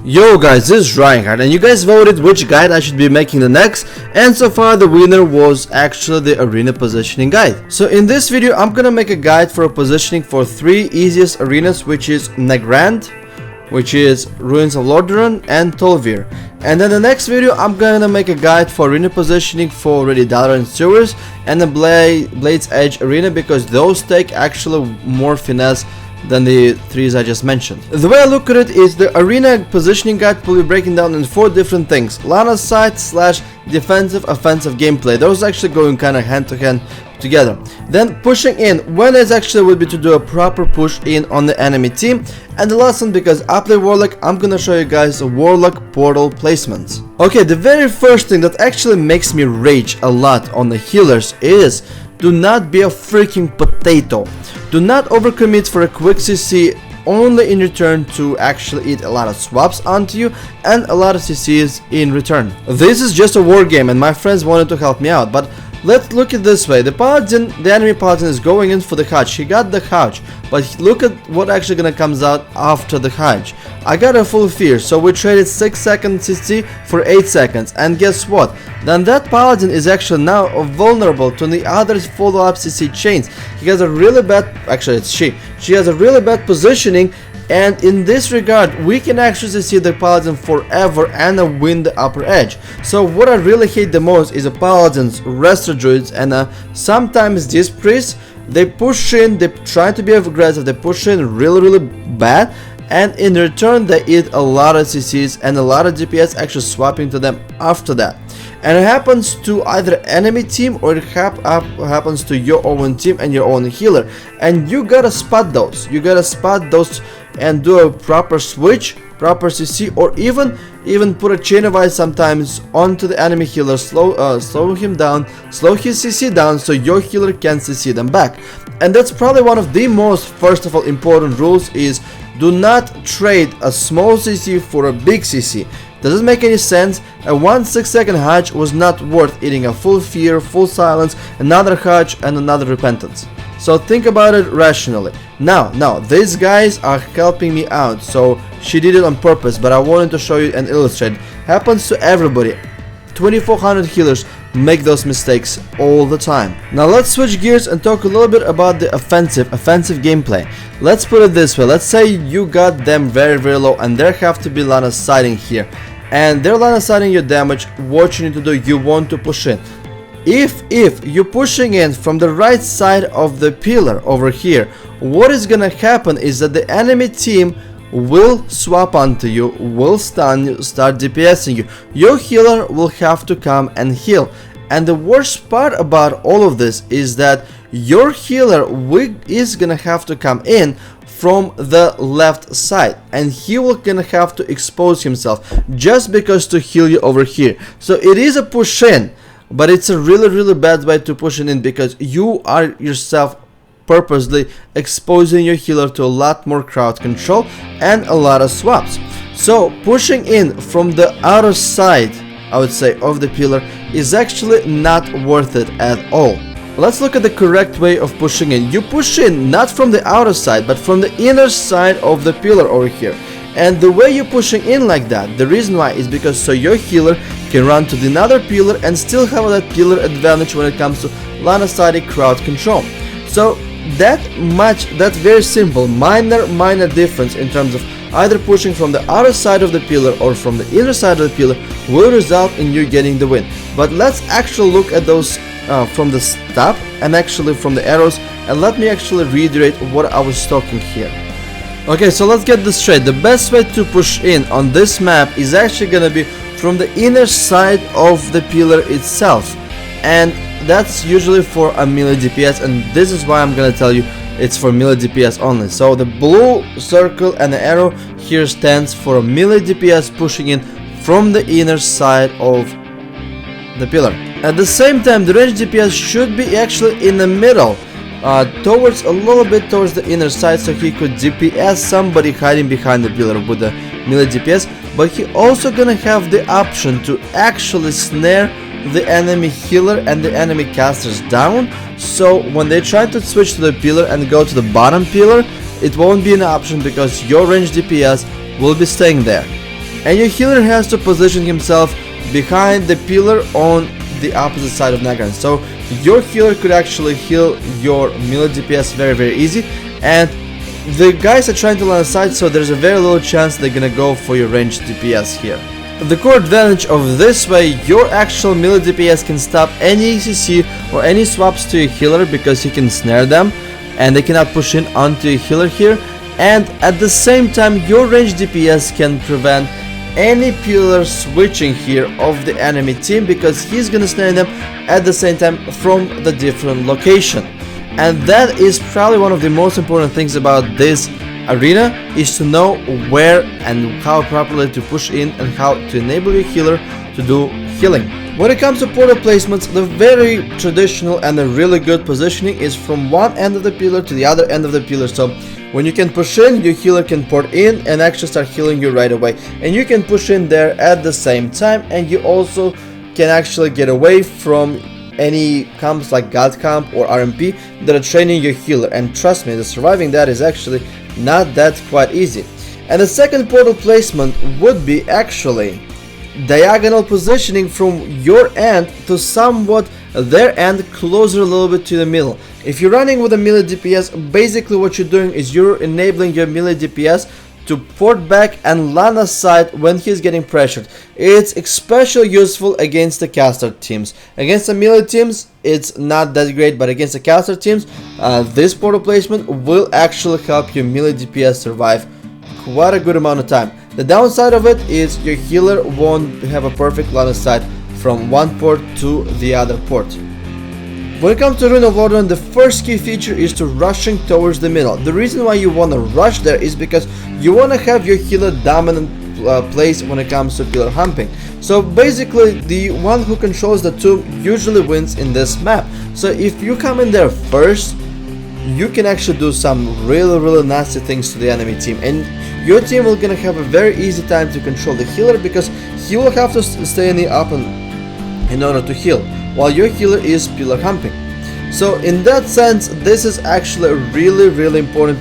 Yo guys, this is Reinhardt, and you guys voted which guide I should be making the next, and so far the winner was actually the arena positioning guide. So in this video I'm gonna make a guide for positioning for 3 easiest arenas, which is Nagrand, which is Ruins of Lordaeron, and Tolvir. And then the next video I'm gonna make a guide for arena positioning for already Dalaran Sewers and the Blade's Edge arena, because those take actually more finesse than the 3s I just mentioned. The way I look at it is the arena positioning guide will be breaking down in 4 different things: line of sight / defensive, offensive gameplay. Those actually going kind of hand to hand together. Then pushing in, when it actually would be to do a proper push in on the enemy team. And the last one, because I play Warlock, I'm gonna show you guys Warlock portal placements. Okay, the very first thing that actually makes me rage a lot on the healers is do not be a freaking potato. Do not overcommit for a quick CC only in return to actually eat a lot of swaps onto you and a lot of CCs in return. This is just a war game and my friends wanted to help me out, but let's look at it this way. The enemy paladin is going in for the Hodge. He got the Hodge, but look at what actually gonna comes out after the Hodge. I got a full fear, so we traded 6 seconds CC for 8 seconds, and guess what? Then that paladin is actually now vulnerable to the other follow-up CC chains. He has a really bad, actually it's she has a really bad positioning, and in this regard we can actually see the paladin forever and win the upper edge. So what I really hate the most is the paladins, resto druids, and sometimes these priests, they push in, they try to be aggressive, they push in really bad, and in return they eat a lot of CCs and a lot of DPS actually swapping to them after that. And it happens to either enemy team or it happens to your own team and your own healer, and you gotta spot those. You gotta spot those and do a proper switch, proper CC, or even put a chain of ice sometimes onto the enemy healer, slow him down, slow his CC down, so your healer can CC them back. And that's probably one of the most, first of all, important rules is do not trade a small CC for a big CC. Doesn't make any sense. A 1 6-second Hodge was not worth eating a full fear, full silence, another Hodge, and another repentance. So think about it rationally. Now these guys are helping me out, so she did it on purpose, but I wanted to show you and illustrate. Happens to everybody. 2400 healers make those mistakes all the time. Now let's switch gears and talk a little bit about the offensive gameplay. Let's put it this way. Let's say you got them very low and there have to be line of sighting here, and they're line of sighting your damage. What you need to do, you want to push in. If you're pushing in from the right side of the pillar over here, what is gonna happen is that the enemy team will swap onto you, will stun you, start DPSing you. Your healer will have to come and heal. And the worst part about all of this is that your healer is gonna have to come in from the left side, and he will gonna have to expose himself just because to heal you over here. So it is a push in, but it's a really bad way to push it in, because you are yourself purposely exposing your healer to a lot more crowd control and a lot of swaps. So pushing in from the outer side, I would say, of the pillar is actually not worth it at all. Let's look at the correct way of pushing in. You push in not from the outer side, but from the inner side of the pillar over here. And the way you're pushing in like that, the reason why is because so your healer can run to the other pillar and still have that pillar advantage when it comes to line of sight crowd control. So that's very simple, minor difference in terms of either pushing from the outer side of the pillar or from the inner side of the pillar will result in you getting the win. But let's actually look at those from the stop and actually from the arrows, and let me actually reiterate what I was talking here. Okay, so let's get this straight. The best way to push in on this map is actually gonna be from the inner side of the pillar itself, and that's usually for a melee DPS, and this is why I'm gonna tell you it's for melee DPS only. So the blue circle and the arrow here stands for a melee DPS pushing in from the inner side of the pillar. At the same time, the range DPS should be actually in the middle, towards a little bit towards the inner side, so he could DPS somebody hiding behind the pillar with the melee DPS, but he also gonna have the option to actually snare the enemy healer and the enemy casters down, so when they try to switch to the pillar and go to the bottom pillar, it won't be an option because your ranged DPS will be staying there. And your healer has to position himself behind the pillar on the opposite side of Nagrand. So your healer could actually heal your melee DPS very easy, and the guys are trying to line aside, so there's a very little chance they're gonna go for your ranged DPS here. The core advantage of this way, your actual melee DPS can stop any ACC or any swaps to your healer because he can snare them and they cannot push in onto your healer here, and at the same time your ranged DPS can prevent any pillar switching here of the enemy team because he's gonna snare them at the same time from the different location. And that is probably one of the most important things about this arena, is to know where and how properly to push in and how to enable your healer to do healing. When it comes to portal placements, the very traditional and a really good positioning is from one end of the pillar to the other end of the pillar. So when you can push in, your healer can port in and actually start healing you right away, and you can push in there at the same time, and you also can actually get away from any comps like God Comp or RMP that are training your healer. And trust me, the surviving that is actually not that quite easy. And the second portal placement would be actually diagonal positioning from your end to somewhat their end, closer a little bit to the middle. If you're running with a melee DPS, basically what you're doing is you're enabling your melee DPS to port back and line aside when he's getting pressured. It's especially useful against the caster teams. Against the melee teams, it's not that great, but against the caster teams, this portal placement will actually help your melee DPS survive quite a good amount of time. The downside of it is your healer won't have a perfect line of sight from one port to the other port. When it comes to Rune of Lordran, the first key feature is to rushing towards the middle. The reason why you want to rush there is because you want to have your healer dominant place when it comes to pillar humping. So basically the one who controls the tomb usually wins in this map. So if you come in there first, you can actually do some really nasty things to the enemy team, and your team will gonna have a very easy time to control the healer because he will have to stay in the open in order to heal, while your healer is pillar humping. So in that sense, this is actually a really important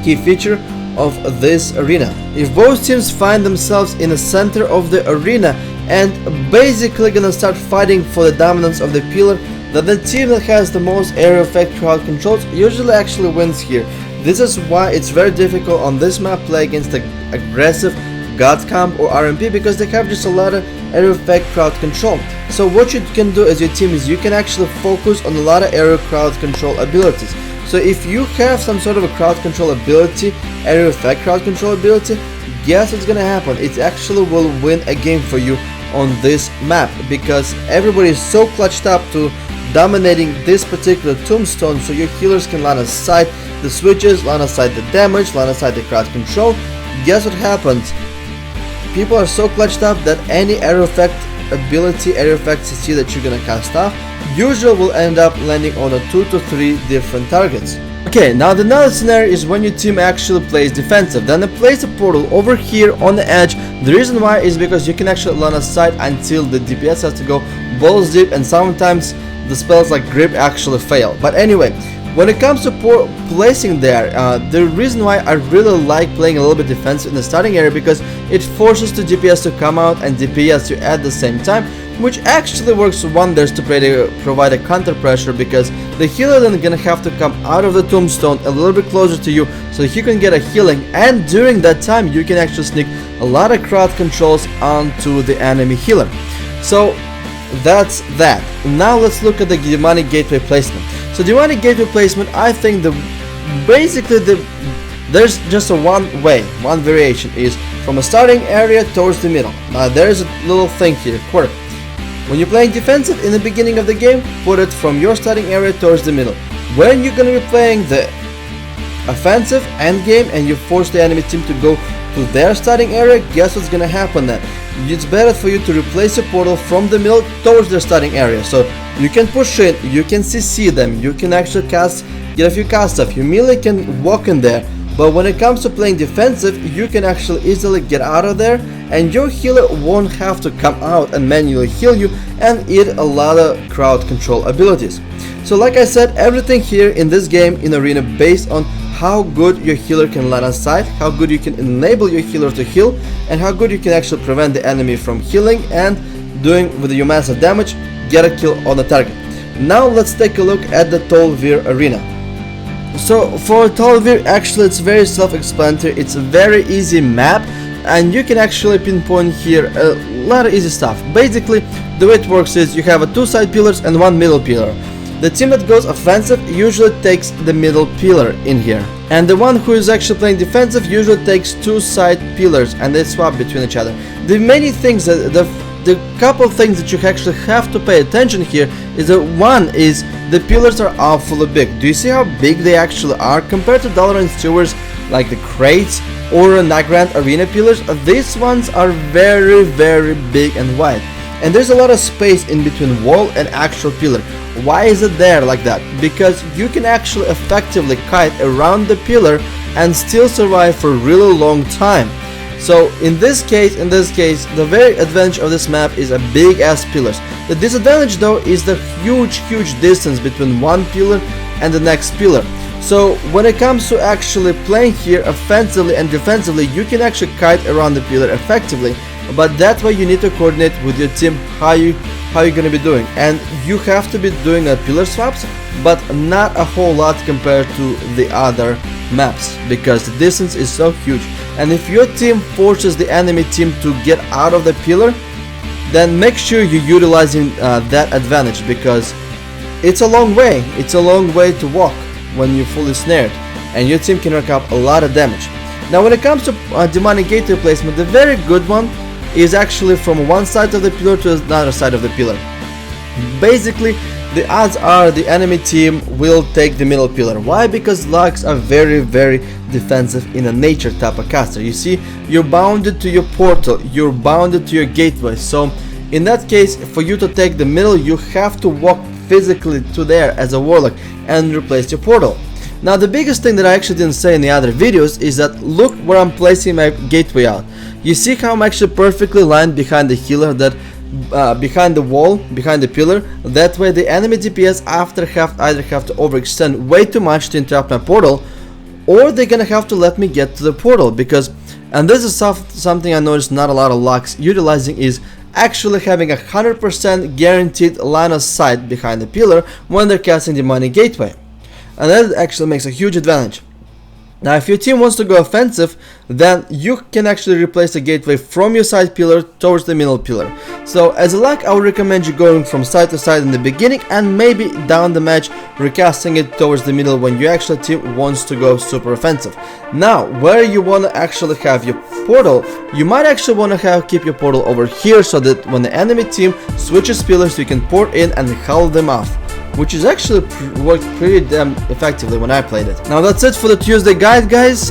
key feature of this arena. If both teams find themselves in the center of the arena and basically gonna start fighting for the dominance of the pillar, then the team that has the most area effect crowd controls usually actually wins here. This is why it's very difficult on this map play against the aggressive God Comp or RMP, because they have just a lot of area effect crowd control. So what you can do as your team is you can actually focus on a lot of area crowd control abilities. So if you have some sort of a crowd control ability, area effect crowd control ability, guess what's gonna happen? It actually will win a game for you on this map, because everybody is so clutched up to dominating this particular tombstone, so your healers can line aside the switches, line aside the damage, line aside the crowd control. Guess what happens? People are so clutched up that any area effect ability, area effect CC that you're gonna cast off usually will end up landing on 2 to 3 different targets. Okay, now the another scenario is when your team actually plays defensive. Then they place a portal over here on the edge. The reason why is because you can actually line aside until the DPS has to go balls deep, and sometimes the spells like grip actually fail. But anyway, when it comes to placing there, the reason why I really like playing a little bit defensive in the starting area, because it forces the DPS to come out and DPS you at the same time, which actually works wonders to provide a counter pressure, because the healer then gonna have to come out of the tombstone a little bit closer to you so he can get a healing, and during that time you can actually sneak a lot of crowd controls onto the enemy healer. So that's that. Now let's look at the demonic gateway placement. So demonic gateway placement, I think there's just one variation is from a starting area towards the middle. Now there's a little thing here, quirk. When you're playing defensive in the beginning of the game, put it from your starting area towards the middle. When you're gonna be playing the offensive end game and you force the enemy team to go to their starting area, guess what's gonna happen then? It's better for you to replace a portal from the middle towards their starting area, so you can push in, you can CC them, you can actually get a few casts off, you merely can walk in there. But when it comes to playing defensive, you can actually easily get out of there and your healer won't have to come out and manually heal you and eat a lot of crowd control abilities. So like I said, everything here in this game in Arena based on how good your healer can line of sight, how good you can enable your healer to heal, and how good you can actually prevent the enemy from healing and doing with your massive damage, get a kill on the target. Now let's take a look at the Tolvir arena. So for Tolvir, actually it's very self-explanatory, it's a very easy map, and you can actually pinpoint here a lot of easy stuff. Basically, the way it works is you have 2 side pillars and 1 middle pillar. The team that goes offensive usually takes the middle pillar in here, and the one who is actually playing defensive usually takes 2 side pillars, and they swap between each other. The many things that the couple things that you actually have to pay attention here is that one is the pillars are awfully big. Do you see how big they actually are compared to Dalaran sewers like the crates or Nagrand arena pillars? These ones are very big and wide, and there's a lot of space in between wall and actual pillar. Why is it there like that? Because you can actually effectively kite around the pillar and still survive for a really long time. So in this case, the very advantage of this map is a big ass pillars. The disadvantage though is the huge distance between one pillar and the next pillar. So when it comes to actually playing here offensively and defensively, you can actually kite around the pillar effectively, but that way you need to coordinate with your team how you're gonna be doing, and you have to be doing pillar swaps, but not a whole lot compared to the other maps, because the distance is so huge. And if your team forces the enemy team to get out of the pillar, then make sure you're utilizing that advantage, because it's a long way to walk when you're fully snared, and your team can rack up a lot of damage. Now when it comes to demonic gateway placement, the very good one is actually from one side of the pillar to another side of the pillar. Basically, the odds are the enemy team will take the middle pillar. Why? Because Lux are very defensive in a nature type of caster. You see, you're bounded to your portal, you're bounded to your gateway. So in that case, for you to take the middle, you have to walk physically to there as a Warlock and replace your portal. Now the biggest thing that I actually didn't say in the other videos is that look where I'm placing my gateway out. You see how I'm actually perfectly lined behind the healer, that behind the wall, behind the pillar. That way the enemy DPS either have to overextend way too much to interrupt my portal, or they're gonna have to let me get to the portal. Because, and this is something I noticed not a lot of Lux utilizing, is actually having 100% guaranteed line of sight behind the pillar when they're casting demonic gateway, and that actually makes a huge advantage. Now if your team wants to go offensive, then you can actually replace the gateway from your side pillar towards the middle pillar. So as a luck, I would recommend you going from side to side in the beginning, and maybe down the match recasting it towards the middle when your actual team wants to go super offensive. Now where you want to actually have your portal, you might actually want to keep your portal over here, so that when the enemy team switches pillars you can port in and hull them off, which is actually worked pretty damn effectively when I played it. Now that's it for the Tuesday guide, guys.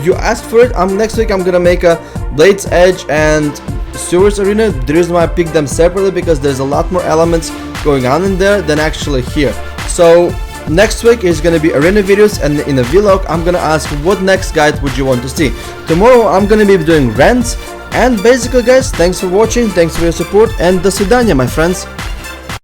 You asked for it. Next week I'm gonna make a Blades Edge and Sewers Arena. The reason why I picked them separately, because there's a lot more elements going on in there than actually here. So next week is gonna be arena videos, and in a vlog I'm gonna ask what next guide would you want to see. Tomorrow I'm gonna be doing rants, and basically guys, thanks for watching, thanks for your support, and до свидания, my friends.